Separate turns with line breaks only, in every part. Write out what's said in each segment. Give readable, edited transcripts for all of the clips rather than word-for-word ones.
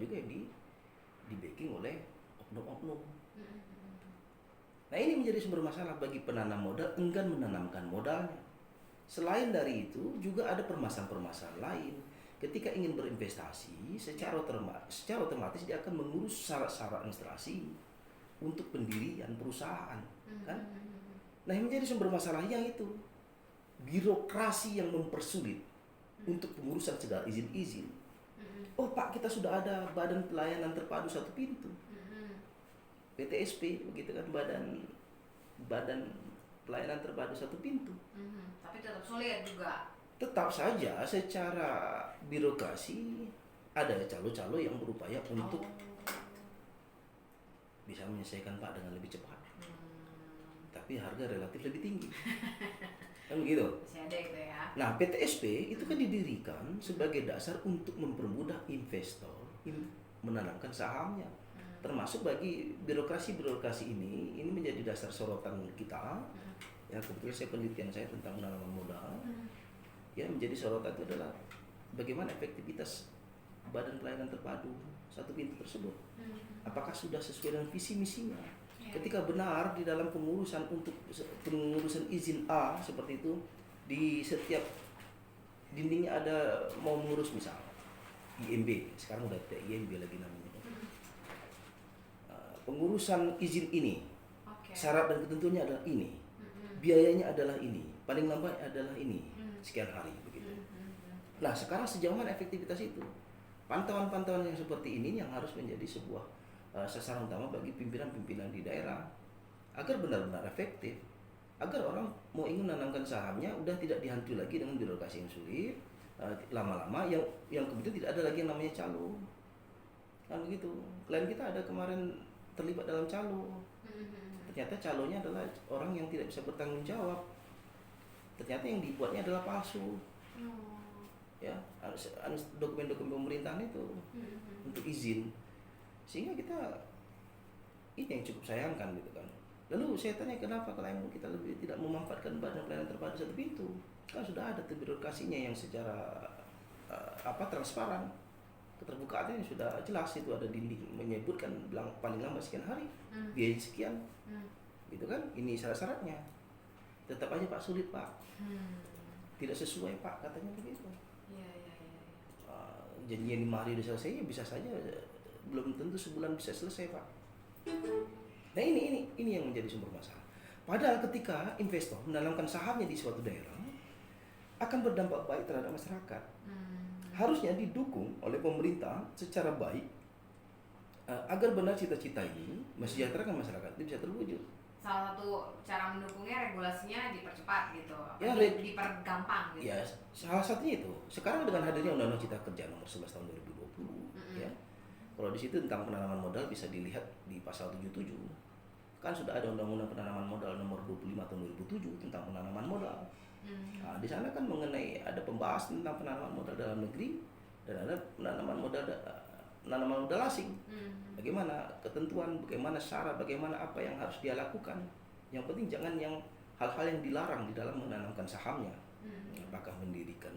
juga yang di backing oleh oknum-oknum. Nah ini menjadi sumber masalah bagi penanam modal enggan menanamkan modalnya. Selain dari itu juga ada permasalahan-permasalahan lain. Ketika ingin berinvestasi, secara otomatis dia akan mengurus syarat-syarat administrasi untuk pendirian perusahaan, kan? Nah yang menjadi sumber masalahnya itu birokrasi yang mempersulit untuk pengurusan segala izin-izin. Oh Pak, kita sudah ada Badan Pelayanan Terpadu Satu Pintu, BTSP, begitu kan, Badan Pelayanan Terpadu Satu Pintu.
Tapi tetap sulit juga.
Tetap saja secara birokrasi ada calo-calo yang berupaya untuk bisa menyelesaikan Pak dengan lebih cepat, tapi harga relatif lebih tinggi. Kan begitu.
Masih ada gitu ya.
Nah, PTSP itu kan didirikan sebagai dasar untuk mempermudah investor menanamkan sahamnya. Termasuk bagi birokrasi ini menjadi dasar sorotan kita. Ya, kebetulan penelitian saya tentang penanaman modal. Ya, menjadi sorotan itu adalah bagaimana efektivitas Badan Pelayanan Terpadu Satu Pintu tersebut. Apakah sudah sesuai dengan visi misinya? Ketika benar di dalam pengurusan izin A seperti itu, di setiap dindingnya ada mau mengurus misal IMB, sekarang udah tidak IMB lagi namanya. Pengurusan izin ini, syarat dan ketentuannya adalah ini, biayanya adalah ini, paling lambat adalah ini, sekian hari begitu. Nah sekarang sejauh mana efektivitas itu? Pantauan-pantauan yang seperti ini yang harus menjadi sebuah sasaran utama bagi pimpinan-pimpinan di daerah agar benar-benar efektif, agar orang mau ingin menanamkan sahamnya udah tidak dihantui lagi dengan birokrasi yang sulit, lama-lama yang kemudian tidak ada lagi yang namanya calo, kan begitu. Klien kita ada kemarin terlibat dalam calo, ternyata calonya adalah orang yang tidak bisa bertanggung jawab, ternyata yang dibuatnya adalah palsu. Ya, dokumen-dokumen pemerintahan itu untuk izin, sehingga kita ini yang cukup sayangkan gitu kan. Lalu saya tanya kenapa klien kita lebih tidak memanfaatkan Badan Pelayanan Terpadu Satu Pintu? Kan sudah ada tuh birokrasinya yang secara transparan, keterbukaannya sudah jelas, itu ada dinding menyebutkan bilang paling lama sekian hari, biaya sekian, gitu kan. Ini syarat-syaratnya. Tetap aja Pak sulit Pak, tidak sesuai Pak katanya begitu. Janjian 5 hari sudah selesai, ya bisa saja belum tentu sebulan bisa selesai Pak. Nah ini yang menjadi sumber masalah. Padahal ketika investor menanamkan sahamnya di suatu daerah akan berdampak baik terhadap masyarakat. Harusnya didukung oleh pemerintah secara baik agar benar cita-cita ini mensejahterakan masyarakat itu bisa terwujud.
Salah satu cara mendukungnya regulasinya dipercepat gitu,
ya,
dipergampang gitu.
Ya, salah satunya itu. Sekarang dengan hadirnya Undang-Undang Cipta Kerja nomor 11 tahun 2020, ya. Kalau di situ tentang penanaman modal bisa dilihat di pasal 77. Kan sudah ada Undang-Undang Penanaman Modal nomor 25 tahun 2007 tentang penanaman modal. Nah, di sana kan mengenai ada pembahasan tentang penanaman modal dalam negeri dan ada penanaman modal asing. Bagaimana ketentuan, bagaimana syarat, bagaimana apa yang harus dia lakukan. Yang penting jangan yang hal-hal yang dilarang di dalam menanamkan sahamnya. Apakah mendirikan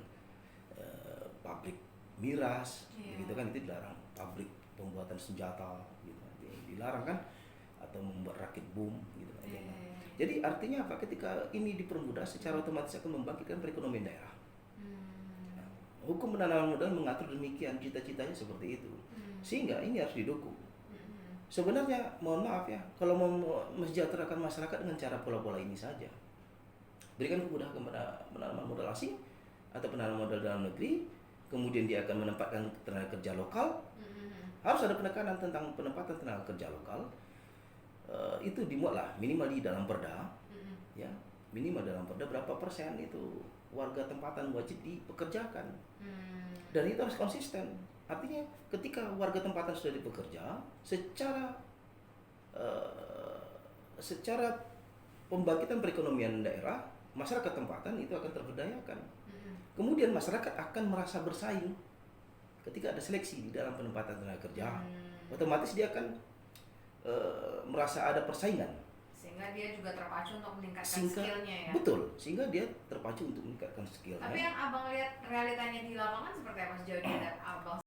pabrik miras, gitu kan, itu dilarang. Pabrik pembuatan senjata, gitu, dilarang kan, atau membuat rakit bom, gitu. Jadi artinya apa? Ketika ini dipermudah, secara otomatis akan membangkitkan perekonomian daerah. Nah, hukum penanaman modal mengatur demikian, cita-citanya seperti itu, sehingga ini harus didukung. Sebenarnya mohon maaf ya, kalau mau mensejahterakan masyarakat dengan cara pola-pola ini saja, berikan kemudahan kepada penanaman modal asing atau penanaman modal dalam negeri, kemudian dia akan menempatkan tenaga kerja lokal. Harus ada penekanan tentang penempatan tenaga kerja lokal. Itu dimuatlah minimal di dalam perda, ya, minimal dalam perda berapa persen itu warga tempatan wajib dipekerjakan, dan itu harus konsisten. Artinya ketika warga tempatan sudah dipekerja, secara pembangkitan perekonomian daerah, masyarakat tempatan itu akan terberdayakan. Kemudian masyarakat akan merasa bersaing ketika ada seleksi di dalam penempatan tenaga kerja. Otomatis dia akan merasa ada persaingan.
Sehingga dia juga terpacu untuk meningkatkan skillnya ya.
Betul, sehingga dia terpacu untuk meningkatkan skillnya.
Tapi yang abang lihat realitanya di lapangan seperti apa sejauh ini? Abang